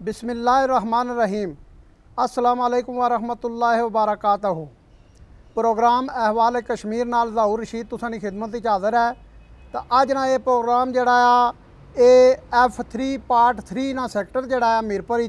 बिस्मिल्लाहिर्रहमानिर्रहीम। अस्सलामु अलैकुम वरहमतुल्लाहि वबरकातहू। प्रोग्राम अहवाल कश्मीर नाल ज़हूर रशीद तुसां दी खिदमत च हाज़र है। तो अज ना ये प्रोग्राम जिहड़ा आ F3 पार्ट 3 ना सैक्टर जिहड़ा है मीरपुर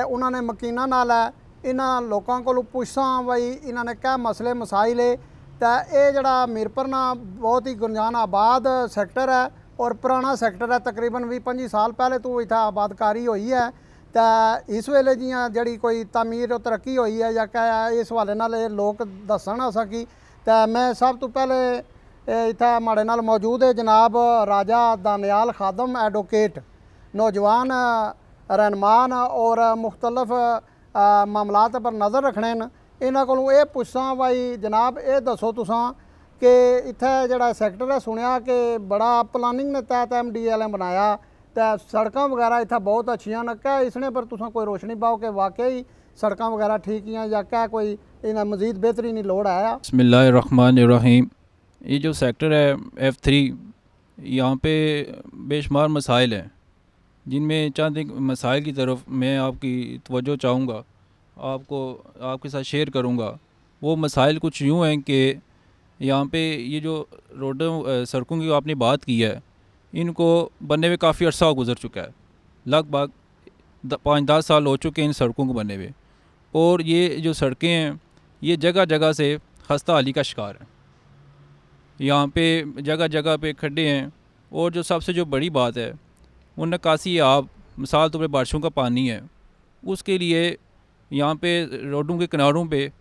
उन्होंने मकीना नाल है इन्हां लोकां कोलों पुछसां बई इन्हां ने क्या मसले मसाइल है। तो ये जिहड़ा मीरपुर ना बहुत ही गुंजान आबाद सैक्टर है और पुराना सैक्टर है, तकरीबन 20-25 साल पहले तो इत्थे आबादकारी हुई है। तो इस वेले जियां जड़ी कोई तमीर तरक्की हुई है या क्या इस हवाले नाल लोग दसन असां की। तो मैं सब तो पहले इत्थे माड़े नाल मौजूद है जनाब राजा दानियाल खादम एडवोकेट, नौजवान रहनुमान और मुख्तलिफ मामलात पर नज़र रखने न। इन्हां कोलों ये पुछसां भाई जनाब ये दसो तुसां कि इत्थे जिहड़ा सैक्टर है सुनिया कि बड़ा प्लानिंग ने तहत MDA ने बनाया तो सड़कां वगैरह इत्थे बहुत अच्छियां न। क्या इसने पर तुसां कोई रोशनी पाओ कि वाकई सड़कां वगैरह ठीक हैं या क्या कोई इन्हें मज़ीद बेहतरी की लोड़ है? बिस्मिल्लाहिर्रहमानिर्रहीम। ये जो सेक्टर है F3, यहाँ पे बेशुमार मसाइल हैं, जिनमें चंद एक मसाइल की तरफ मैं आपकी तवज्जो चाहूँगा, आपके साथ शेयर करूँगा। वो मसाइल कुछ यूँ हैं कि यहाँ पे ये जो रोडों सड़कों की आपने बात की है, इनको बनने में काफ़ी अर्सा गुजर चुका है। लगभग 5-10 साल हो चुके हैं इन सड़कों को बने हुए, और ये जो सड़कें हैं ये जगह जगह से खस्ता हाली का शिकार है। यहाँ पे जगह जगह पे खड्डे हैं, और जो सबसे जो बड़ी बात है वो निकासी आब, मिसाल तौर पर बारिशों का पानी है, उसके लिए यहाँ पे रोडों के किनारों पे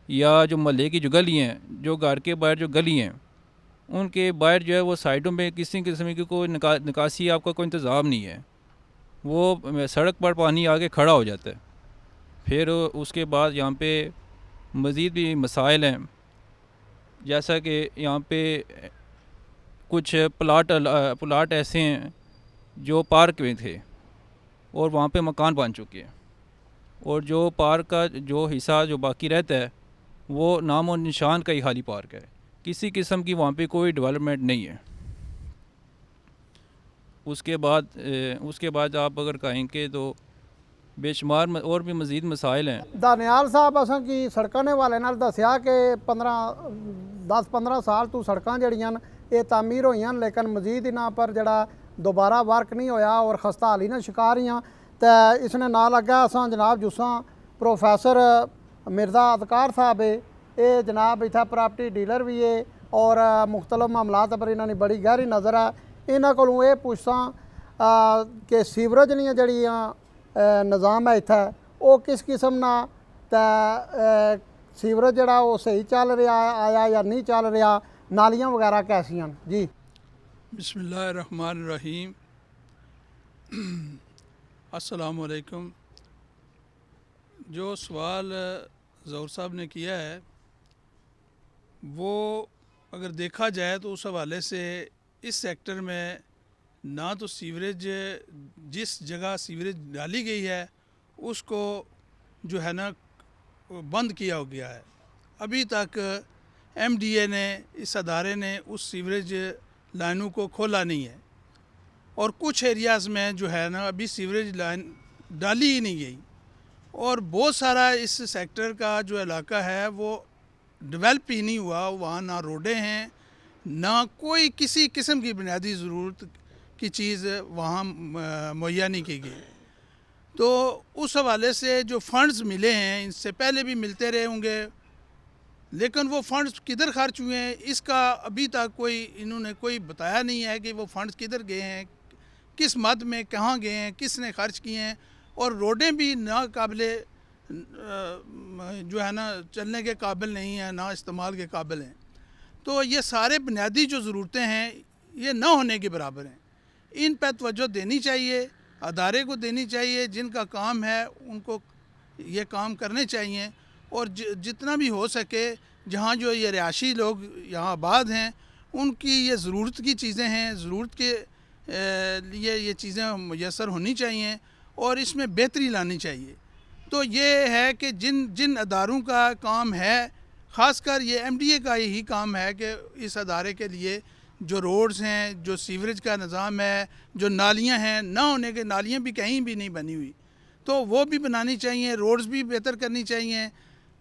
या जो महल्ले की जो गली हैं, जो घर के बाहर जो गली हैं, उनके बाहर जो है वो साइडों में किसी किस्म की कोई निकासी आपका कोई इंतज़ाम नहीं है। वो सड़क पर पानी आके खड़ा हो जाता है। फिर उसके बाद यहाँ पे मज़ीद भी मसाइल हैं, जैसा कि यहाँ पे कुछ प्लाट ऐसे हैं जो पार्क में थे और वहाँ पे मकान बन चुके हैं, और जो पार्क का जो हिस्सा जो बाकी रहता है वो नाम और निशान का ही खाली पार्क है, किसी किस्म की वहाँ पे कोई डेवलपमेंट नहीं है। उसके बाद आप अगर कहेंगे तो बेशुमार और भी मज़ीद मसाइल हैं। दानियाल साहब असां की सड़कों ने वाले नाल दसिया कि 10-15 साल तो सड़कां जड़ियां ये तामीर हुई, लेकिन मजीद इन्हां पर जड़ा दोबारा वर्क नहीं होया और खस्ता हाली ना शिकार ही। तो इसने नाल अग्गे असां जनाब जुस्सां प्रोफैसर मिर्ज़ा अदकार साहब है, ये जनाब इत्थे प्रॉपर्टी डीलर भी है और मुख्तलिफ मामलात पर इन्हां दी बड़ी गहरी नज़र है। इन्हां कोलों ये पुछसां कि सीवरेज दियां जड़ियां निज़ाम है इत्थे वो किस किस्म ना, तो सीवरेज जड़ा वो सही चल रहा आया या नहीं चल रहा, नालियाँ वगैरह कैसियां जी? बिस्मिल्लाहिर्रहमानिर्रहीम। अस्सलाम वालेकुम। जो सवाल ज़हूर साहब ने किया है वो अगर देखा जाए तो उस हवाले से इस सेक्टर में ना तो सीवरेज, जिस जगह सीवरेज डाली गई है उसको जो है ना बंद किया हो गया है। अभी तक MDA ने, इस अदारे ने उस सीवरेज लाइनों को खोला नहीं है, और कुछ एरियाज़ में जो है ना अभी सीवरेज लाइन डाली ही नहीं गई, और बहुत सारा इस सेक्टर का जो इलाका है वो डेवलप ही नहीं हुआ। वहाँ ना रोडें हैं, ना कोई किसी किस्म की बुनियादी ज़रूरत की चीज़ वहाँ मुहैया नहीं की गई। तो उस हवाले से जो फ़ंड्स मिले हैं, इनसे पहले भी मिलते रहे होंगे, लेकिन वो फ़ंड्स किधर खर्च हुए हैं इसका अभी तक इन्होंने कोई बताया नहीं है कि वो फ़ंड्स किधर गए हैं, किस मद में कहाँ गए हैं, किसने खर्च किए हैं। और रोडें भी ना काबिले जो है ना चलने के काबिल नहीं हैं, ना इस्तेमाल के काबिल हैं। तो ये सारे बुनियादी जो ज़रूरतें हैं ये ना होने के बराबर हैं। इन पर तवज्जो देनी चाहिए, अदारे को देनी चाहिए, जिनका काम है उनको ये काम करने चाहिए। और जितना भी हो सके जहाँ जो ये रिहायशी लोग यहाँ आबाद हैं उनकी ये ज़रूरत की चीज़ें हैं, ज़रूरत के लिए ये चीज़ें मुयस्सर होनी चाहिए और इसमें बेहतरी लानी चाहिए। तो ये है कि जिन अदारों का काम है, ख़ासकर ये MDA का यही काम है कि इस अदारे के लिए जो रोड्स हैं, जो सीवरेज का निज़ाम है, जो नालियाँ हैं, ना होने के नालियाँ भी कहीं भी नहीं बनी हुई, तो वो भी बनानी चाहिए, रोड्स भी बेहतर करनी चाहिए।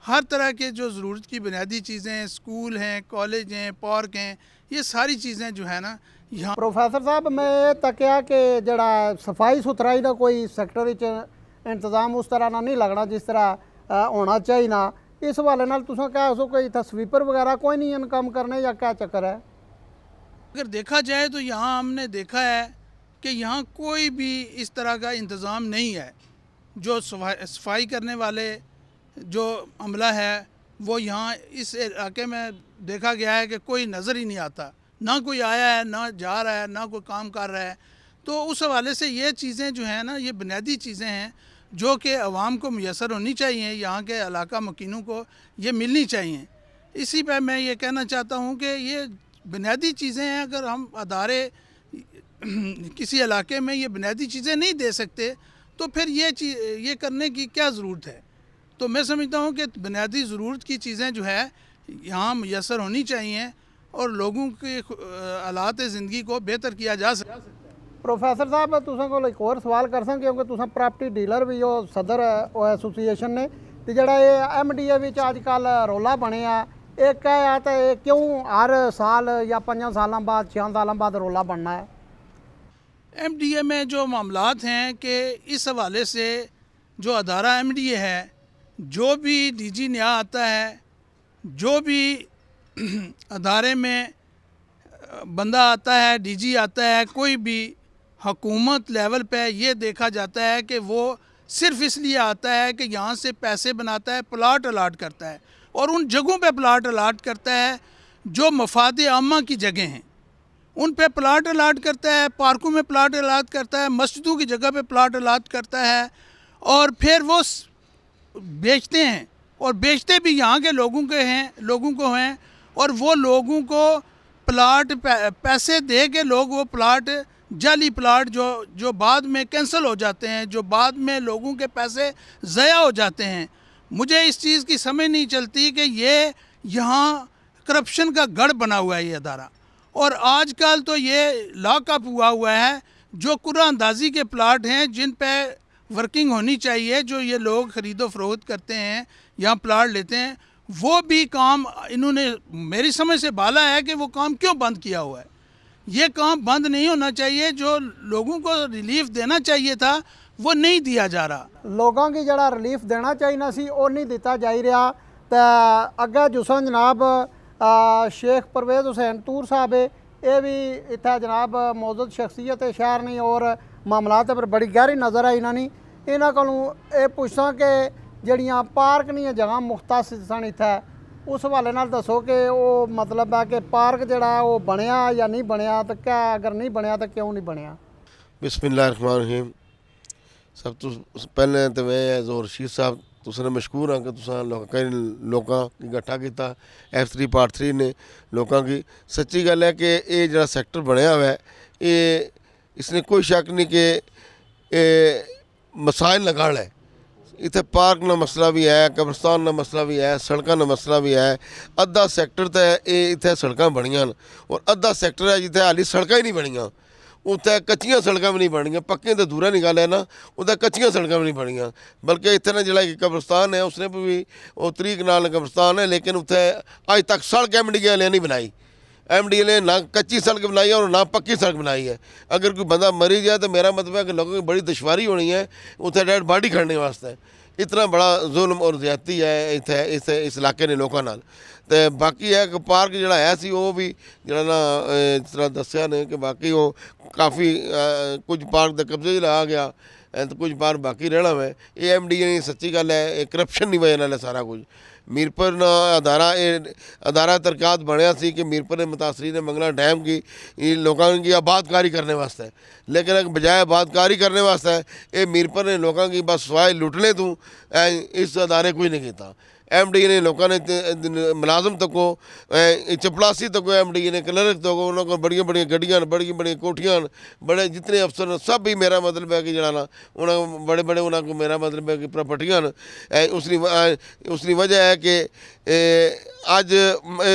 हर तरह के जो ज़रूरत की बुनियादी चीज़ें हैं, स्कूल हैं, कॉलेज हैं, पार्क हैं, ये सारी चीज़ें जो है ना यहाँ। प्रोफैसर साहब मैं ये तकिया कि जड़ा सफाई सुथराई का कोई सैक्टर इंतजाम उस तरह ना नहीं लगना जिस तरह होना चाहिए ना, इस हवाले नाल तुसां क्या उसको कोई इत्थै स्वीपर वगैरह कोई नहीं इनकम करने या क्या चक्कर है? अगर देखा जाए तो यहाँ हमने देखा है कि यहाँ कोई भी इस तरह का इंतज़ाम नहीं है। जो सफाई करने वाले जो अमला है वो यहाँ इस इलाके में देखा गया है कि कोई नज़र ही नहीं आता, ना कोई आया है, ना जा रहा है, ना कोई काम कर रहा है। तो उस हवाले से ये चीज़ें जो हैं ना, ये बुनियादी चीज़ें हैं जो कि आवाम को मुयसर होनी चाहिए, यहाँ के इलाका मकीनों को ये मिलनी चाहिए। इसी पर मैं ये कहना चाहता हूँ कि ये बुनियादी चीज़ें हैं। अगर हम अदारे किसी इलाके में ये बुनियादी चीज़ें नहीं दे सकते तो फिर ये करने की क्या ज़रूरत है? तो मैं समझता हूँ कि बुनियादी ज़रूरत की चीज़ें जो है यहाँ मुयसर होनी चाहिए और लोगों के हालात ज़िंदगी को बेहतर किया जा सकता है। प्रोफैसर साहब तुसां कोल एक और सवाल कर सकां क्योंकि तुसां प्रॉपर्टी डीलर भी हो, सदर एसोसीएशन ने, तो जड़ा ये MDA विच अजकल रौला बनिया एक है तो क्यों हर साल या 5 सालों बाद 6 सालों बाद रौला बनना है? MDA में जो मामलात हैं कि इस हवाले से जो अदारा MDA है, जो भी DG नया आता है, जो भी अदारे में बंदा आता है, DG आता है, कोई भी हुकूमत लेवल पे ये देखा जाता है कि वो सिर्फ़ इसलिए आता है कि यहाँ से पैसे बनाता है, प्लाट अलाट करता है और उन जगहों पे प्लाट अलाट करता है जो मफाद आमा की जगह हैं, उन पे प्लाट अलाट करता है, पार्कों में प्लाट अलाट करता है, मस्जिदों की जगह पे प्लाट अलाट करता है और फिर वो बेचते हैं और बेचते भी यहाँ के लोगों को हैं और वो लोगों को प्लाट पैसे दे के लोग वो प्लाट जाली प्लाट जो बाद में कैंसिल हो जाते हैं, जो बाद में लोगों के पैसे ज़ाया हो जाते हैं। मुझे इस चीज़ की समझ नहीं चलती कि ये यहाँ करप्शन का गढ़ बना हुआ है ये अदारा। और आजकल तो ये लॉकअप हुआ है जो कुरानंदाजी के प्लाट हैं जिन पे वर्किंग होनी चाहिए, जो ये लोग ख़रीदो फरोख्त करते हैं, यहाँ प्लाट लेते हैं, वो भी काम इन्होंने मेरी समझ से बाला है कि वो काम क्यों बंद किया हुआ है। ये काम बंद नहीं होना चाहिए, जो लोगों को रिलीफ देना चाहिए था वो नहीं दिया जा रहा। लोगों की जड़ा रिलीफ देना चाहिए सी वो नहीं दिता जा रहा। तो अगे जुस्सा जनाब शेख परवेज़ हुसैन तूर साहब है, ये भी इतना जनाब मौजूद शख्सियत है शहर नहीं और मामलात पर बड़ी गहरी नज़र है इन्होंने। इन्हों को ये पूछा कि जड़ियाँ पार्क नहीं जगह मुख्तस सन इत्थै, उस हवाले नाल दसो कि वो मतलब है कि पार्क जड़ा वो बनया या नहीं बनया, तो क्या अगर नहीं बनया तो क्यों नहीं बनया? बिस्मिल्लाहिर्रहमानिर्रहीम। सब तो पहले तो मैं जोर रशीद साहब तुसने मशकूर हाँ कि तुसा कई लोगों की इकट्ठा किया F3 Part 3 ने लोगों की। सच्ची गल है कि ये जरा सैक्टर बनया हुआ है ये इसने कोई शक नहीं कि मसाइल लगाड़ है। इतने पार्क का मसला भी है, कब्रस्तान का मसला भी है, सड़कों का मसला भी है। अद्धा सैक्टर तो ये इतने सड़क बनिया और अद्धा सैक्टर है जितने हाली सड़क ही नहीं बनिया, उत्थे कच्चियां सड़क भी नहीं बनिया, पक्के तो दूरा निकाल है ना, उत्थे कच्चियां सड़क भी नहीं बनिया। बल्कि इतने ना जो कब्रस्तान है उसने भी वो 3 कनाल कब्रस्तान है, लेकिन उत्थे अज तक सड़क MDA वाले नहीं बनाई। MDA ने ना कच्ची सड़क बनाई है और ना पक्की सड़क बनाई है। अगर कोई बंदा मरी जाए तो मेरा मतलब है कि लोगों की बड़ी दुश्वारी होनी है उत्थे डेड बॉडी खड़ने वास्ते। इतना बड़ा जुल्म और ज्यादती है इतने इस इलाके ने लोगों नाल। तो बाकी है कि पार्क जड़ा है सी वो भी जड़ा ना इस तरह दसिया ने कि बाकी वो काफ़ी कुछ पार्क के कब्जे च आ गया तो कुछ पार्क बाकी रहना है। ये MDA ने सच्ची गल है करप्शन की वजह नाल सारा कुछ। मीरपुर ना अदारा तरकात बनया सी कि मीरपुर ने मुतासरीन मंगला डैम की लोगों की आबादकारी करने वास्ते, लेकिन बजाय आबादकारी करने वास्ते ये मीरपुर ने लोगों की बस सवाए लुटने तू इस अदारे कोई नहीं किया। MDA ने लोगों ने मुलाजम तक को चपड़ासी तक को MDA ने क्लर्क तक को उन्होंने बड़िया बड़िया गड्डियाँ बड़ी बड़ी कोठियाँ बड़े जितने अफसर सब भी मेरा मतलब है कि जड़ा ना उन्होंने बड़े बड़े उन्होंने मेरा मतलब है कि प्रॉपर्टियाँ उसकी वजह है कि अज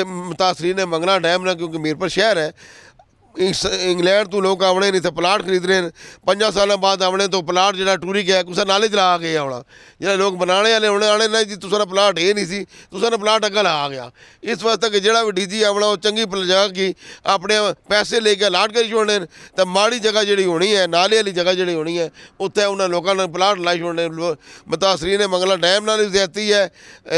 मुतासरीन मंगला डैम ना क्योंकि मीरपुर शहर है इंग्लैंड तो लोग आने ने इतने प्लाट खरीद रहे हैं 5 साल बाद आने तो प्लाट जो टूरी गया कुछ नाले चला गए आना जो लोग बनाने वाले होने आने ना जी तुसा प्लाट ये नहीं सी तुसा प्लाट अगर आ गया इस वास्ते कि जो भी डीजी आना वो चंगी जगह की अपने पैसे लेके अलाट करी छोड़ने तो माड़ी जगह जी होनी है नाले वाली जगह जी होनी है उत्थे उन्होंने लोगों ने प्लाट लाई छोड़ने बतासरी ने मंगला डैम नाल भी ज्यादती है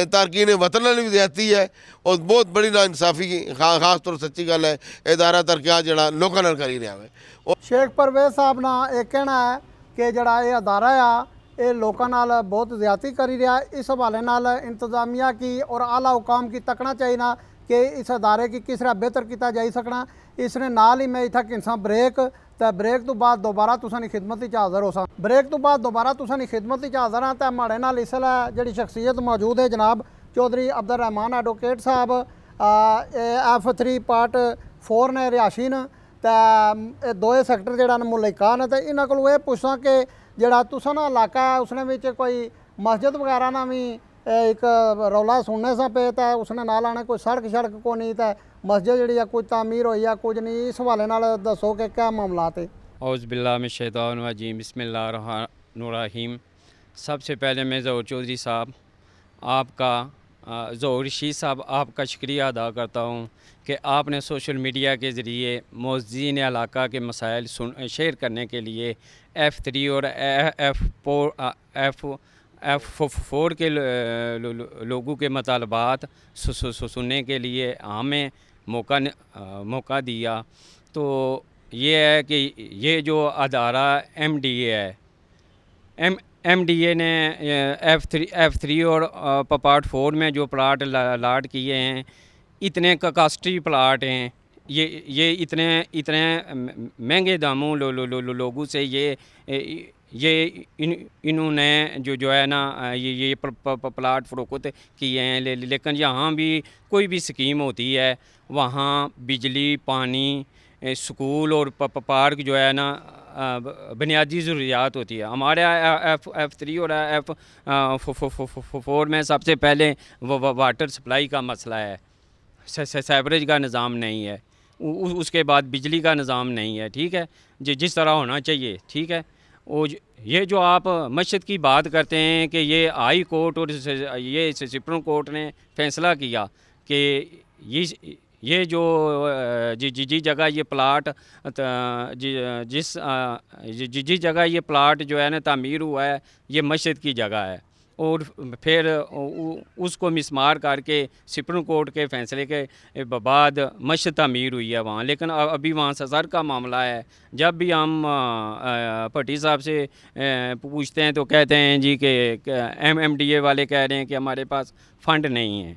तारकी ने वतन नाल भी ज्यादती है और बहुत बड़ी नाइंसाफ़ी खास तौर सच्ची गल है इदारा तरक्या जड़ा लोगों नाल करी रहा है। शेख परवेज़ साहब ना ये कहना है कि जड़ा ये अदारा आ ये लोगों नाल बहुत ज़्यादती करी रहा है। इस हवाले नाल इंतजामिया की और आला हुकाम की तकना चाहिए ना कि इस अदारे की किस तरह बेहतर किया जा सकना। इसने नाल ही मैं इतना किसा ब्रेक तो ब्रेक तो बाद दोबारा तुसां दी खिदमत च हाज़र हो सा ब्रेक तो बाद दोबारा तुसां दी खिदमत च हाज़र हाँ तो माड़े नाल इसलै जिहड़ी शख्सियत मौजूद है जनाब चौधरी अब्दुल रहमान एडवोकेट साहब F3 पार्ट 4 ने रिहाशी न तो दोए सैक्टर जड़ा मुल्का न तो इन्हों को पुछां कि जड़ा तुसा ना इलाका है उसने विच कोई मस्जिद वगैरह ना भी एक रौला सुनने सा पे तो उसने नाल आने कोई सड़क को नहीं तो मस्जिद जी कुछ तामीर हुई है कुछ नहीं इस हवाले नाल दसो कि क्या मामलात है। औज़ बिल्लाहि मिनश शैतानिर रजीम बिस्मिल्लाहिर रहमानिर रहीम। सबसे पहले मैं ज़हूर चौधरी साहब आपका ज़हूर रशीद साहब आपका शुक्रिया अदा करता हूँ कि आपने सोशल मीडिया के ज़रिए मौज़ीन इलाका के मसाइल शेयर करने के लिए F3 और F4 के लोगों के मतलबात सुनने के लिए हमें मौका दिया। तो ये है कि ये जो अदारा MDA है MDA ने F3 और पार्ट 4 में जो प्लाट लाट किए हैं इतने कास्टली प्लाट हैं ये इतने महंगे दामों लोगों से इन्होंने जो है ना ये प्लाट फ़रोख्त किए हैं। लेकिन यहाँ भी कोई भी स्कीम होती है वहाँ बिजली पानी स्कूल और पार्क जो है ना बुनियादी ज़रूरियात होती है। हमारे F3 और F4 में सबसे पहले वाटर सप्लाई का मसला है, सेवरेज का निज़ाम नहीं है, उसके बाद बिजली का निज़ाम नहीं है। ठीक है जिस तरह होना चाहिए। ठीक है और ये जो आप मस्जिद की बात करते हैं कि ये हाई कोर्ट और ये सुप्रीम कोर्ट ने फैसला किया कि ये जो जी जगह ये प्लाट जिस जगह ये प्लाट जो है ना तामीर हुआ है ये मस्जिद की जगह है और फिर उसको मिसमार करके सुप्रीम कोर्ट के फैसले के बाद मस्जिद तामीर हुई है वहाँ। लेकिन अभी वहाँ सर का मामला है। जब भी हम भट्टी साहब से पूछते हैं तो कहते हैं जी कि MDA वाले कह रहे हैं कि हमारे पास फ़ंड नहीं है।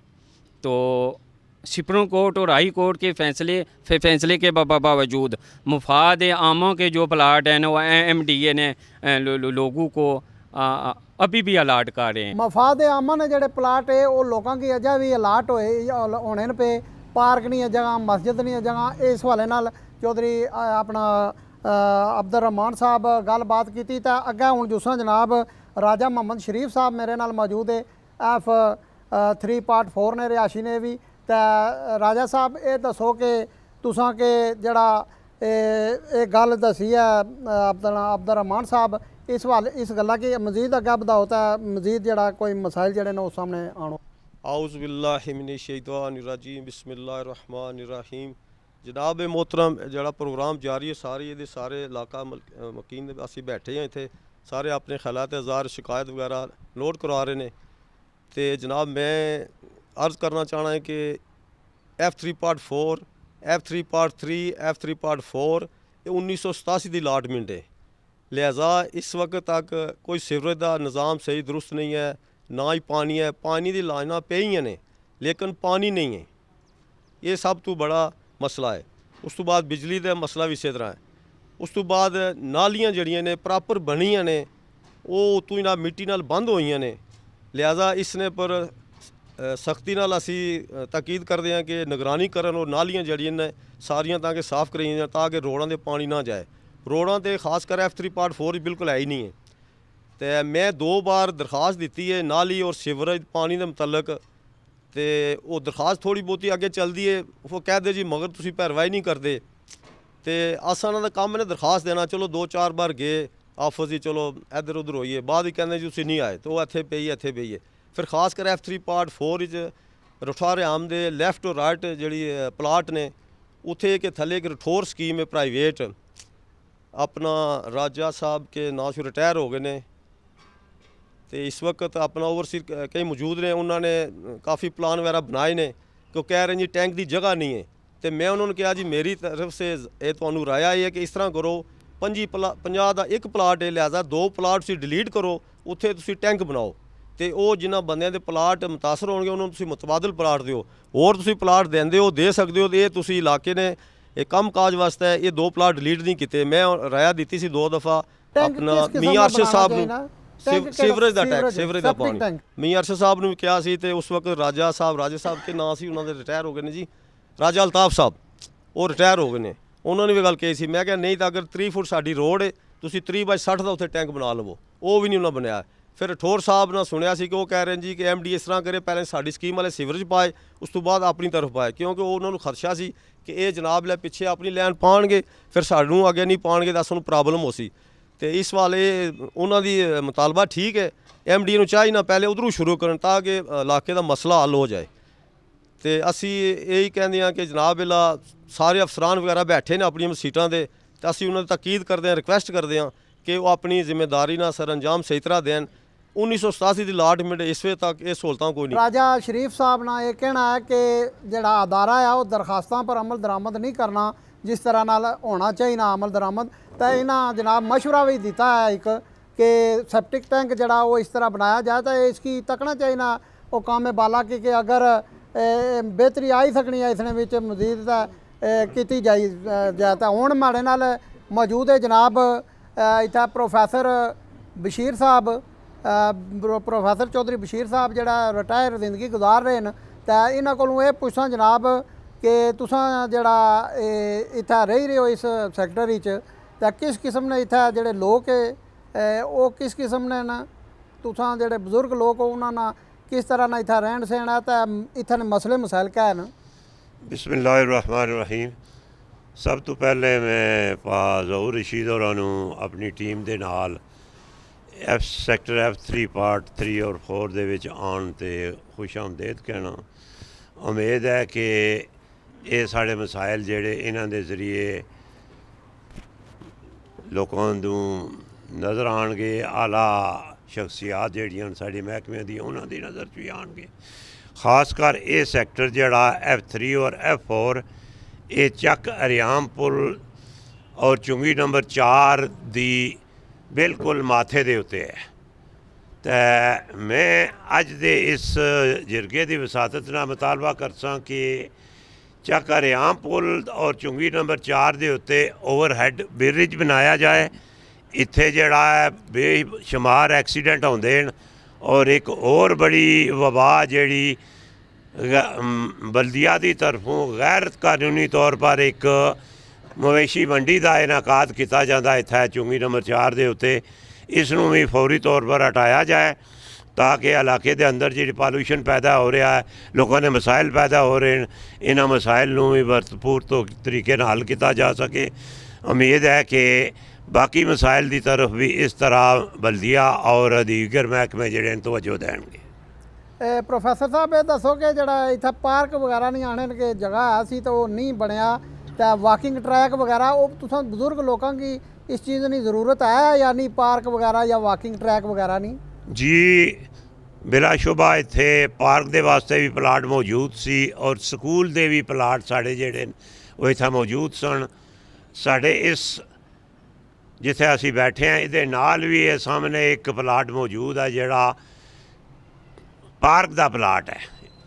तो सुप्रीम कोर्ट और हाई कोर्ट के फैसले के बावजूद मुफाद आमों के जो प्लाट हैं ना वो MDA ने लोगों को अभी भी अलाट कर रहे हैं। मफाद आमा ने जड़े प्लाट है वो लोगों की अजा भी अलाट होने पे पार्क नहीं है जगह मस्जिद नहीं है जगह। इस हवाले नाल चौधरी अपना अब्दुल रहमान साहब गल बात की तो अगे हूँ जुस्सा जनाब राजा मोहम्मद शरीफ साहब मेरे नाल मौजूद है F3 पार्ट 4 ने रिहाशी ने भी तो राजा साहब ये दसो कि तुसां के जड़ा ये गल दसी है अब्दुल रहमान साहब इस गल्ला की मजीद अगे बधाओ तो मजीद जड़ा कोई मसाइल जड़े ने उस सामने आनो। आउज़ बिल्लाहि मिनश शैतानिर रजीम बिस्मिल्लाहिर रहमानिर रहीम। जनाब मोहतरम जड़ा प्रोग्राम जारी है सारे इलाका मकीन असी बैठे हैं इतने सारे अपने ख्यालात ज़ार शिकायत वगैरह नोट करवा रहे हैं। तो जनाब मैं अर्ज़ करना चाहना है कि F3 part 4 F3 part 3 F3 part 4 ये 1987 की अलाटमेंट है। लिहाजा इस वक्त तक कोई सीवरेज का निज़ाम सही दुरुस्त नहीं है ना ही पानी है। पानी की लाइना पेइयां ने लेकिन पानी नहीं है, ये सब तो बड़ा मसला है। उस तो बाद बिजली का मसला भी इसी तरह है। उस तो बाद नालियां जड़ियां ने प्रॉपर बनियां ने वो उतों ही ना मिट्टी नाल बंद होईयां ने। लिहाजा इसने पर सख्ती नाल असी ताकीद करते हैं कि निगरानी करन और नालियां जड़ियां ने सारियां ताकि साफ़ कराई जान ताकि रोडां दे पानी ना जाए। रोडां ते खासकर F3 पार्ट 4 बिल्कुल है ही नहीं है। तो मैं 2 बार दरखास्त दी है नाली और सीवरेज पानी के मुतलक तो वो दरखास्त थोड़ी बहुती अगे चलती है वो कहते जी मगर तुसीं पैरवाई नहीं करते। ਤੇ ਅਸਾਂ ਉਹਨਾਂ ਦਾ ਕੰਮ ਨੇ ਦਰਖਾਸਤ ਦੇਣਾ, ਚਲੋ 2-4 ਵਾਰ ਗਏ ਆਫਿਸ ਹੀ, ਚਲੋ ਇੱਧਰ ਉੱਧਰ ਹੋਈਏ, ਬਾਅਦ ਹੀ ਕਹਿੰਦੇ ਜੀ ਤੁਸੀਂ ਨਹੀਂ ਆਏ, ਤੇ ਉਹ ਇੱਥੇ ਪਈ ਹੈ। ਫਿਰ ਖਾਸ ਕਰ F3 ਪਾਰਟ 4 ਵਿੱਚ ਰਠੌਰ ਆਮ ਦੇ ਲੈਫਟ ਔਰ ਰਾਈਟ ਜਿਹੜੀ ਪਲਾਟ ਨੇ, ਉੱਥੇ ਕਿ ਥੱਲੇ ਇੱਕ ਰਠੌਰ ਸਕੀਮ ਹੈ ਪ੍ਰਾਈਵੇਟ, ਆਪਣਾ ਰਾਜਾ ਸਾਹਿਬ ਕੇ ਨਾਂ से ਰਿਟਾਇਰ ਹੋ ਗਏ ਨੇ, ਤੇ ਇਸ ਵਕਤ ਆਪਣਾ ਓਵਰਸੀਰ ਕਈ ਮੌਜੂਦ ਨੇ, ਉਹਨਾਂ ਨੇ ਕਾਫੀ ਪਲਾਨ ਵਗੈਰਾ ਬਣਾਏ ਨੇ ਕਿ ਉਹ ਕਹਿ ਰਹੇ ਜੀ ਟੈਂਕ ਦੀ ਜਗ੍ਹਾ ਨਹੀਂ ਹੈ। ਤੇ ਮੈਂ ਉਹਨਾਂ ਨੂੰ ਕਿਹਾ ਜੀ ਮੇਰੀ ਤਰਫ ਸੇ ਇਹ ਤੁਹਾਨੂੰ ਰਾਇਆ ਇਹ ਹੈ ਕਿ ਇਸ ਤਰ੍ਹਾਂ ਕਰੋ, 50 ਦਾ ਇੱਕ ਪਲਾਟ ਹੈ, ਲਿਹਾਜ਼ਾ 2 ਪਲਾਟ ਤੁਸੀਂ ਡਿਲੀਟ ਕਰੋ, ਉੱਥੇ ਤੁਸੀਂ ਟੈਂਕ ਬਣਾਓ, ਤੇ ਉਹ ਜਿਨ੍ਹਾਂ ਬੰਦਿਆਂ ਦੇ ਪਲਾਟ ਮੁਤਾਸਰ ਹੋਣਗੇ ਉਹਨਾਂ ਨੂੰ ਤੁਸੀਂ ਮੁਤਬਾਦਲ ਪਲਾਟ ਦਿਓ, ਹੋਰ ਤੁਸੀਂ ਪਲਾਟ ਦਿੰਦੇ ਹੋ ਦੇ ਸਕਦੇ ਹੋ। ਤੇ ਇਹ ਤੁਸੀਂ ਇਲਾਕੇ ਨੇ ਇਹ ਕੰਮ ਕਾਜ ਵਾਸਤੇ ਹੈ, ਇਹ 2 ਪਲਾਟ ਡਿਲੀਟ ਨਹੀਂ ਕੀਤੇ। ਮੈਂ ਰਾਇਆ ਦਿੱਤੀ ਸੀ 2 ਦਫਾ ਆਪਣਾ ਮੀਆਂ ਅਰਸ਼ਦ ਸਾਹਿਬ ਨੂੰ, ਸੀਵਰੇਜ ਦਾ ਟੈਂਕ, ਸੀਵਰੇਜ ਦਾ ਪਾਣੀ, ਮੀਆਂ ਅਰਸ਼ਦ ਸਾਹਿਬ ਨੂੰ ਵੀ ਕਿਹਾ ਸੀ, ਤੇ ਉਸ ਵਕਤ ਰਾਜਾ ਸਾਹਿਬ ਕੇ ਨਾਂ ਸੀ, ਉਹਨਾਂ ਦੇ ਰਿਟਾਇਰ ਹੋ ਗਏ ਨੇ ਜੀ, ਰਾਜਾ ਅਲਤਾਫ ਸਾਹਿਬ, ਉਹ ਰਿਟਾਇਰ ਹੋ ਗਏ ਨੇ, ਉਹਨਾਂ ਨੇ ਵੀ ਗੱਲ ਕਹੀ ਸੀ। ਮੈਂ ਕਿਹਾ ਨਹੀਂ ਤਾਂ ਅਗਰ 3 ਫੁੱਟ ਸਾਡੀ ਰੋਡ ਹੈ, ਤੁਸੀਂ 3/60 ਦਾ ਉੱਥੇ ਟੈਂਕ ਬਣਾ ਲਵੋ, ਉਹ ਵੀ ਨਹੀਂ ਉਹਨਾਂ ਬਣਾਇਆ। ਫਿਰ ਰਠੌਰ ਸਾਹਿਬ ਨਾਲ ਸੁਣਿਆ ਸੀ ਕਿ ਉਹ ਕਹਿ ਰਹੇ ਜੀ ਕਿ MD ਇਸ ਤਰ੍ਹਾਂ ਕਰੇ, ਪਹਿਲੇ ਸਾਡੀ ਸਕੀਮ ਵਾਲੇ ਸੀਵਰੇਜ ਪਾਏ, ਉਸ ਤੋਂ ਬਾਅਦ ਆਪਣੀ ਤਰਫ ਪਾਏ, ਕਿਉਂਕਿ ਉਹਨਾਂ ਨੂੰ ਖਦਸ਼ਾ ਸੀ ਕਿ ਇਹ ਜਨਾਬ ਲੈ ਪਿੱਛੇ ਆਪਣੀ ਲੈਣ ਪਾਣਗੇ, ਫਿਰ ਸਾਨੂੰ ਅੱਗੇ ਨਹੀਂ ਪਾਣਗੇ ਤਾਂ ਸਾਨੂੰ ਪ੍ਰੋਬਲਮ ਹੋ ਸੀ। ਤੇ ਇਸ ਵਾਲੇ ਉਹਨਾਂ ਦੀ ਮੁਤਾਲਬਾ ਠੀਕ ਹੈ, MD ਨੂੰ ਚਾਹੀ ਨਾ ਪਹਿਲੇ ਉਧਰੋਂ ਸ਼ੁਰੂ ਕਰਨ ਤਾਂ ਕਿ ਇਲਾਕੇ ਦਾ ਮਸਲਾ ਹੱਲ ਹੋ ਜਾਏ। ਤੇ ਅਸੀਂ ਇਹੀ ਕਹਿੰਦੇ ਹਾਂ ਕਿ ਜਨਾਬ ਇਹਲਾ ਸਾਰੇ ਅਫਸਰਾਨ ਵਗੈਰਾ ਬੈਠੇ ਨੇ ਆਪਣੀਆਂ ਸੀਟਾਂ ਦੇ, ਤੇ ਅਸੀਂ ਉਹਨਾਂ ਦੀ ਤਾਕੀਦ ਕਰਦੇ ਹਾਂ, ਰਿਕੁਐਸਟ ਕਰਦੇ ਹਾਂ ਕਿ ਉਹ ਆਪਣੀ ਜ਼ਿੰਮੇਦਾਰੀ ਨਾਲ ਸਰ ਅੰਜਾਮ ਸਹੀ ਤਰ੍ਹਾਂ ਦੇਣ। 1987 ਦੀ ਅਲਾਟਮੈਂਟ ਇਸ ਵੇ ਤੱਕ ਇਹ ਸਹੂਲਤਾਂ ਕੋਈ ਨਹੀਂ। ਰਾਜਾ ਸ਼ਰੀਫ ਸਾਹਿਬ ਨਾਲ ਇਹ ਕਹਿਣਾ ਹੈ ਕਿ ਜਿਹੜਾ ਅਦਾਰਾ ਆ ਉਹ ਦਰਖਾਸਤਾਂ ਪਰ ਅਮਲ ਦਰਾਮਦ ਨਹੀਂ ਕਰਨਾ ਜਿਸ ਤਰ੍ਹਾਂ ਨਾਲ ਹੋਣਾ ਚਾਹੀਦਾ ਅਮਲ ਦਰਾਮਦ। ਤਾਂ ਇਹਨਾਂ ਜਨਾਬ ਮਸ਼ਵਰਾ ਵੀ ਦਿੱਤਾ ਹੈ ਇੱਕ कि सेप्टिक टैंक जड़ा वो इस तरह बनाया जाए तो इसकी तकना चाहिए वो काम है बाला कि अगर बेहतरी आई सकनी है इसने विच मजीद की जाई जाए तो हुण माड़े नाल मौजूद है जनाब इत्थे प्रोफैसर बशीर साहब प्रोफैसर चौधरी बशीर साहब जड़ा रिटायर जिंदगी गुजार रहे हैं तो इन्हां कोलों ये पुछां जनाब कि तुसां जड़ा इत्थे रही रहे हो इस सैक्टर विच तो किस किस्म ने इत्थे जेड़े लोग वो किस किस्म ने ना तुसां जेड़े बजुर्ग लोग हो उन्हां किस तरह ना इत्थे रहन सहन है तो इत्थे मसले मसाइल क्या है ना। बिस्मिल्लाहिर्रहमानिर्रहीम। सब तो पहले मैं ज़हूर रशीद होरां नूं अपनी टीम दे नाल सैक्टर F3 पार्ट 3 और 4 दे विच आउण ते खुश आमदेद कहना। उम्मीद है कि ये साढ़े मसाइल जेड़े इन्हां दे जरिए लोकां नूं नज़र आउणगे, आला शख्सियात जिहड़ियां साडे महकमे दी उन्हां दी नज़र च भी आउणगे। खास कर ये सैक्टर जिहड़ा F3 और F4 ये चक अरियाम पुल और चुंगी नंबर 4 दी बिल्कुल माथे दे उत्ते है। तो मैं अज दे इस जिरगे की वसादत नाल मुतालबा करसां कि चक अरियाम पुल और चुंगी नंबर 4 दे उत्ते ओवरहेड ब्रिज बनाया जाए। इत्थे जड़ा है बेशुमार एक्सीडेंट होंदे न और एक और बड़ी वबा जिहड़ी बल्दिया की तरफों गैर कानूनी तौर पर एक मवेशी मंडी का इनाकाद किया जाता इत्थे चुंगी नंबर 4 के उत्ते, इसनूं भी फौरी तौर पर हटाया जाए ताकि इलाके के अंदर जी पॉल्यूशन पैदा हो रहा है, लोगों ने मसाइल पैदा हो रहे हैं, इन्हां मसाइल नूं भी भरपूर तो तरीके नाल हल किया जा सके। उम्मीद है कि बाकी मसाइल की तरफ भी इस तरह बल्दिया और दीगर महकमे जिहड़े तवज्जो देणगे। प्रोफैसर साहब ये दसो कि जड़ा इत्थे पार्क वगैरह नहीं आने के जगह है सी तो वो नहीं बनया तो वाकिंग ट्रैक वगैरह वो तुसां बजुर्ग लोगों की इस चीज़ की ज़रूरत है या नहीं, पार्क वगैरह या वाकिंग ट्रैक वगैरह नहीं? जी बिलाशुबा इत्थे पार्क दे वास्ते भी प्लाट मौजूद सी और स्कूल दे भी प्लाट साढ़े जेहड़े वो इत्थे मौजूद सन। साढ़े इस जिथे असी बैठे हैं इहदे नाल भी ये सामने एक प्लाट मौजूद है जिहड़ा पार्क का प्लाट है,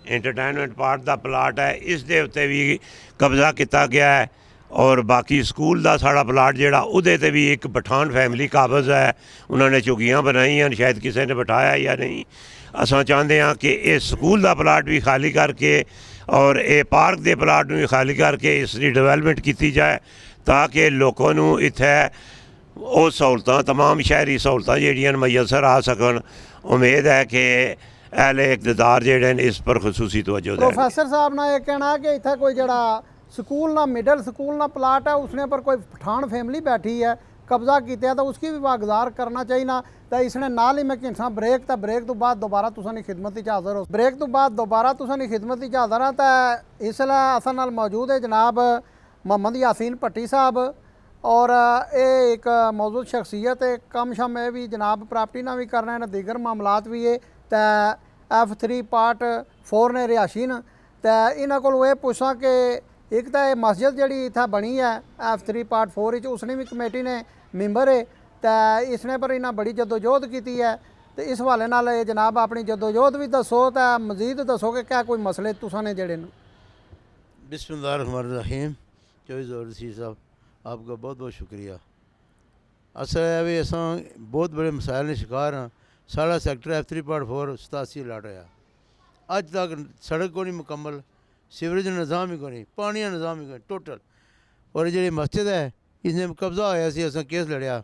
एंटरटेनमेंट पार्क का प्लाट है, इस दे उत्ते भी कब्जा किया गया है। और बाकी स्कूल का साड़ा प्लाट जिहड़ा उहदे ते भी एक पठान फैमिली काबज़ है, उन्होंने झुग्गियां बनाई हैं, शायद किसी ने बिठाया या नहीं। असां चाहते हैं कि ये स्कूल का प्लाट भी खाली करके और ये पार्क के प्लाट भी खाली करके इसकी डिवेलपमेंट की जाए ताकि लोगों नूं इत्थे वो सहूलतां तमाम शहरी सहूलतां जिहड़ियां मयसर आ सकन। उम्मीद है कि अहले इकतदार जिहड़े इस पर खसूसी तवज्जो दें। प्रोफैसर साहब ने यह कहना है कि इत्थे कोई जड़ा स्कूल ना मिडल स्कूल ना प्लाट है, उसने पर कोई पठान फैमिली बैठी है कब्जा किया, तो उसकी भी वागदार करना चाहिए ना। तो इसने नाल ही मैं किसा ब्रेक, तो ब्रेक तो बाद दोबारा तुसां दी खिदमत च हाज़र हो, ब्रेक तो बाद दोबारा तुसां दी खिदमत च हाज़र हाँ। तो इसलै असां नाल मौजूद है जनाब मोहम्मद यासीन भट्टी साहब, और ये एक मौजूद शख्सियत है, कम शम ये भी जनाब प्रॉपर्टी ना भी कर रहे हैं, दीगर मामलात भी है। तो F3 पार्ट 4 ने रिहाशी न, तो इन्हों को पुछा कि एक तो ये मस्जिद जी इतना बनी है F3 पार्ट 4 उसने भी कमेटी ने मैंबर है, तो इसने पर इन्हें बड़ी जदोजहद की है। तो इस हवाले नाल जनाब अपनी जदोजहद भी दसो, तो मजीद दसो कि क्या कोई मसले तुसां ने जड़े न। बिस्मिल्लाहिर्रहमानिर्रहीम। चौधरी ज़हूर रशीद साहब, आपका बहुत बहुत शुक्रिया। असल है भी अस बहुत बड़े मसाइल के शिकार हाँ। साढ़ा सैक्टर F3 पार्ट 4 87 अलाट होया, अज तक सड़क को नहीं मुकम्मल, सीवरेज निज़ाम ही को नहीं, पानी का निज़ाम ही को नहीं टोटल। और जी मस्जिद है इसने कब्जा होया सी, अस केस लड़िया,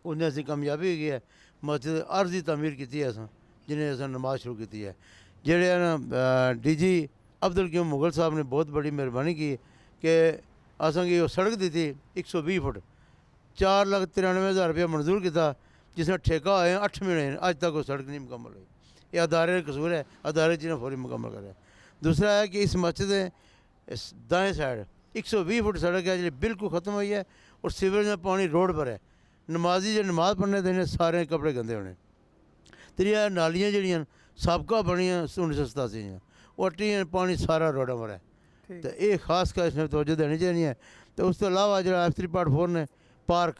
उसने असी कामयाबी हुई है, मस्जिद अर्जी तमीर की है, अस जिन्हें अस नमाज शुरू की है। जेड़े ना DG अब्दुल क्यूम मुगल साहब ने बहुत बड़ी मेहरबानी की कि असें गी सड़क दी थी 120 फुट, 4,93,000 रुपया मंजूर किया, जिसने ठेका होए 8 महीने, अज तक वो सड़क नहीं मुकम्मल हुई। ये अदारे का कसूर है, अदारे जिन्हें फौरी मुकम्मल करे। दूसरा है कि इस मस्जिद इस दाएँ साइड 120 फुट सड़क है जी बिल्कुल ख़त्म हुई है, और सीवरेज में पानी रोड पर है। नमाजी जो नमाज पढ़ने देने सारे कपड़े गंदे होने। त्रिया नालियाँ जड़ियाँ सबका बनियाँ 1987 वो अट्टी पानी सारा रोडों पर है। तो ये खास कर इसमें तवज्जो देनी चाहिए है। तो उस तो अलावा जो F3 पार्ट 4 ने पार्क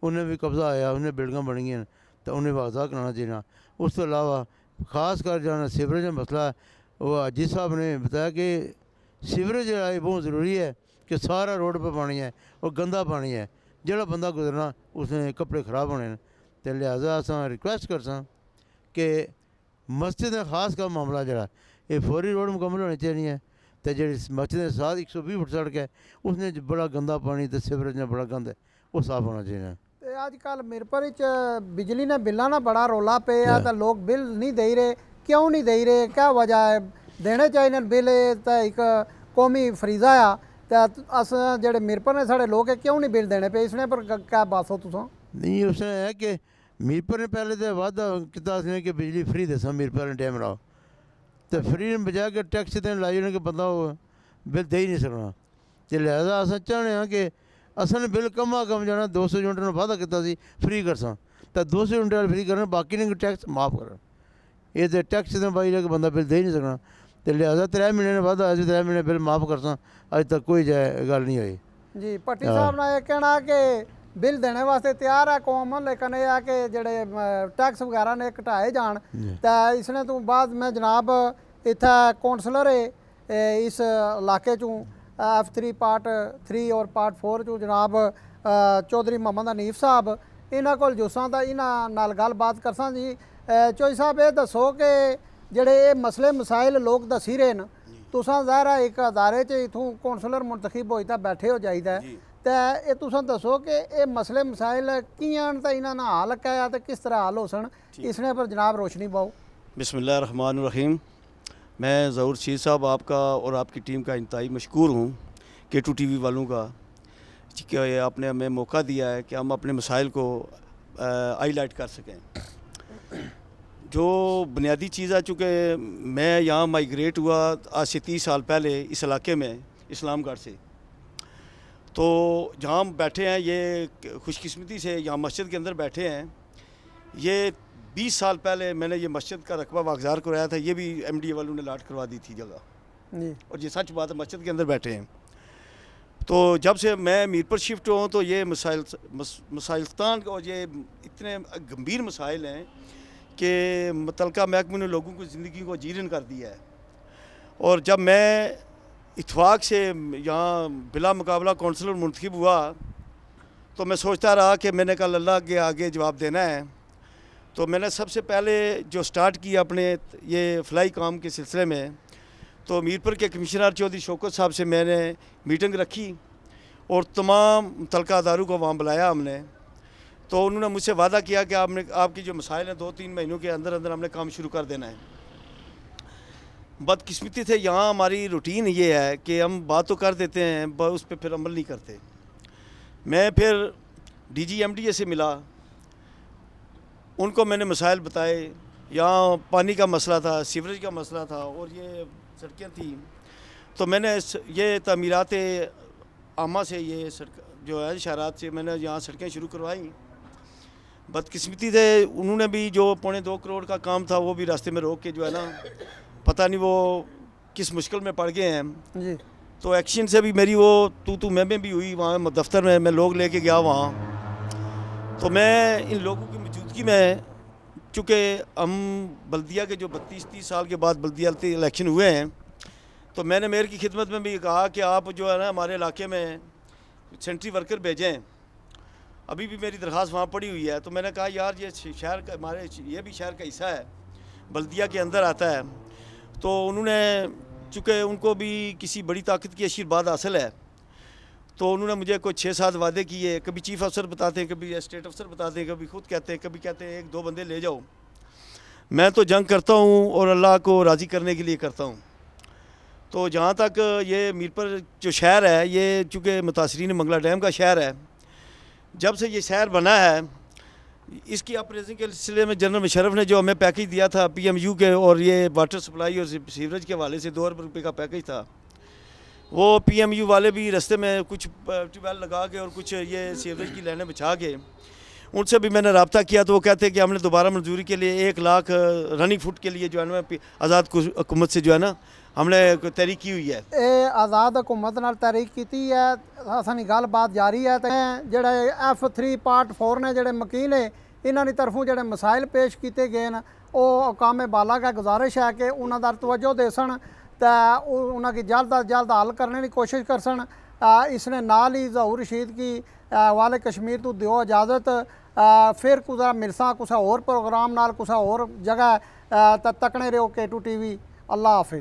उन्हें भी कब्जा आया, उन्हें बिल्डिंग बनियाँ, तो उन्हें वाजा कराना चाहिए। उस तो अलावा खास कर जो सीवरेज का मसला है, वो अजी साहब ने बताया कि सीवरेज जो है बहुत ज़रूरी है कि सारा रोड पर पानी है और गंदा पानी है, जोड़ा बंदा गुजरना उसने कपड़े ख़राब होने। तो लिहाजा अस रिक्वेस्ट कर कि मस्जिद खास का मामला जरा ये फौरी रोड मुकम्मल होनी चाहिए। तो जी मस्जिद के साथ 120 फुट सड़क है, उसने बड़ा गंदा पानी, तो सीवरेज ने बड़ा गंद है, वो साफ होना चाहिए। तो अजकल मिरपुर बिजली ने बिलों ना बड़ा रौला पे है, तो लोग बिल नहीं दे रहे, क्यों नहीं दे रहे, क्या वजह है? देने चाहिए बिल, तो एक कौमी फरीजा आ, तो अस जेह्ड़े मिरपुर ने साढ़े लोग क्यों नहीं बिल देने पे, इसने पर क्या बात हो तुसां? नहीं उसने है कि मीरपुर ने पहले तो वादा किया उसने कि बिजली फ्री दसा मीरपुर ने टाइम रहो, तो फ्री ने बजाय कि टैक्स देने लाई उन्हें कि बंदा बिल दे ही नहीं सकना। तो लिहाजा अस चाहते हैं कि असन बिल कमा कम जाना 200 यूनिट ने वादा किया फ्री कर सा, तो 200 यूनिट वाले फ्री करन, बाकी ने टैक्स माफ़ कर। ये तो टैक्स देने बाई कि बंदा बिल दे ही नहीं सकना। तो लिहाजा 3 महीने ने वादा आया 3 महीने बिल माफ़ कर सा, अज तक कोई गल नहीं हुई। जी भट्टी साहब ने यह कहना कि बिल देने वास्ते तैयार है कौम, लेकिन यह है कि जेह्ड़े टैक्स वगैरह ने घटाए जान। तो इसने तो बाद में जनाब इत्थै कौंसलर है इस इलाके चूँ F3 पार्ट 3 और पार्ट 4 चूँ जनाब चौधरी मोहम्मद हनीफ साहब, इन्हां कोल जुस्सां तां इन्हां नाल गलबात करसां जी। चौधरी साहब ये दसो कि जेह्ड़े ये मसले मसाइल लोग दसी रहे न, तुसां ज़ाहिर है एक अदारे च इत्थूं कौंसलर मुंतखब होई तां बैठे हो जाइदा है, तो ये तुसां दसो कि ये मसले मसाइल कियां न, ते इन्हां दा हल क्या ते किस तरह हल हो सन, इसने पर जनाब रोशनी पाओ। बिस्मिल्लाहिर्रहमानिर्रहीम। मैं ज़हूर रशीद साहब आपका और आपकी टीम का इंतहाई मशकूर हूँ, K2 TV वालों का, कि आपने हमें मौका दिया है कि हम अपने मसाइल को हाईलाइट कर सकें। जो बुनियादी चीज़ है, चूँकि मैं यहाँ माइग्रेट हुआ आज से 30 साल पहले इस इलाके में इस्लामगढ़ से, तो जहाँ हम बैठे हैं ये खुशकिस्मती से यहाँ मस्जिद के अंदर बैठे हैं। ये 20 साल पहले मैंने ये मस्जिद का रकबा वागजार करवाया था, ये भी MDA वालों ने लाट करवा दी थी जगह, और ये सच बात है, मस्जिद के अंदर बैठे हैं। तो जब से मैं मीरपुर शिफ्ट हुआ हूँ तो ये मसाइलतान और ये इतने गंभीर मसाइल हैं कि मुतलका महकमे ने लोगों की ज़िंदगी को जीरन कर दिया है। और जब मैं इत्तफाक से यहाँ बिला मुकाबला कौंसलर मुंतखब हुआ, तो मैं सोचता रहा कि मैंने कल अल्लाह के आगे जवाब देना है। तो मैंने सबसे पहले जो स्टार्ट किया अपने ये फलाई काम के सिलसिले में, तो मीरपुर के कमिश्नर चौधरी शौकत साहब से मैंने मीटिंग रखी और तमाम मुतलका अदारों को वहाँ बुलाया हमने। तो उन्होंने मुझसे वादा किया कि आपकी जो मसाइल हैं 2-3 महीनों के अंदर अंदर हमने काम शुरू कर देना है। बदकिस्मती से यहाँ हमारी रूटीन ये है कि हम बात तो कर देते हैं उस पर फिर अमल नहीं करते। मैं फिर DG MDA से मिला, उनको मैंने मसाइल बताए। यहाँ पानी का मसला था, सीवरेज का मसला था और ये सड़कें थी। तो मैंने ये तमीरात आमा से ये सड़क जो है शहरात से मैंने यहाँ सड़कें शुरू करवाई। बदकिस्मती से उन्होंने भी जो 2.25 करोड़ का काम था वो भी रास्ते में रोक के जो है ना, पता नहीं वो किस मुश्किल में पड़ गए हैं जी। तो एक्शन से भी मेरी वो तू मैं भी हुई वहाँ दफ्तर में। मैं लोग लेके गया वहाँ, तो मैं इन लोगों की मौजूदगी में, चूँकि हम बल्दिया के जो 32-30 साल के बाद बल्दियाती इलेक्शन हुए हैं, तो मैंने मेयर की खिदमत में भी कहा कि आप जो है ना हमारे इलाके में सेंट्री वर्कर भेजें। अभी भी मेरी दरख्वास्त वहाँ पड़ी हुई है। तो मैंने कहा यार ये शहर का, हमारे ये भी शहर का हिस्सा है, बल्दिया के अंदर आता है। तो उन्होंने, चूँकि उनको भी किसी बड़ी ताकत की आशीर्वाद हासिल है, तो उन्होंने मुझे कोई 6-7 वादे किए। कभी चीफ अफसर बताते हैं, कभी स्टेट अफसर बताते हैं, कभी खुद कहते हैं, कभी कहते हैं 1-2 बंदे ले जाओ। मैं तो जंग करता हूँ और अल्लाह को राज़ी करने के लिए करता हूँ। तो जहाँ तक ये मीरपुर जो शहर है, ये चूँकि मुतासरीन मंगला डैम का शहर है, जब से ये शहर बना है, इसकी ऑपरेशन के सिलसिले में जनरल मुशर्रफ ने जो हमें पैकेज दिया था PMU के, और ये वाटर सप्लाई और सीवरेज के हवाले से 2 अरब रुपये का पैकेज था, वो PMU वाले भी रास्ते में कुछ ट्यूबवेल लगा के और कुछ ये सीवरेज की लाइनें बिछा के, उनसे भी मैंने रब्ता किया। तो वो कहते हैं कि हमने दोबारा मंजूरी के लिए 1 लाख रनिंग फुट के लिए जो है ना आज़ाद हुकूमत से जो है ना हमने तहरीक की हुई है। ये आज़ाद हुकूमत नाल तहरीक की है, असानी गलबात जारी है। तो जेड़ा F3 पार्ट 4 ने जेड़े मकीन है, इन्हां दी तरफों जेड़े मसाइल पेश किए गए हैं, वो काम बाला का गुजारिश है कि उन्हां दा तवज्जो दे सन तो उन्हां की जल्द अज जल्द हल करने की कोशिश कर सन। इसने नाल ही ज़हूर रशीद की वाले कश्मीर तो दियो इजाज़त। फिर कुछ मिलसा कुछ होर प्रोग्राम नाल कुछ होर जगह तकने रहो K2 TV। अल्लाह हाफिज़।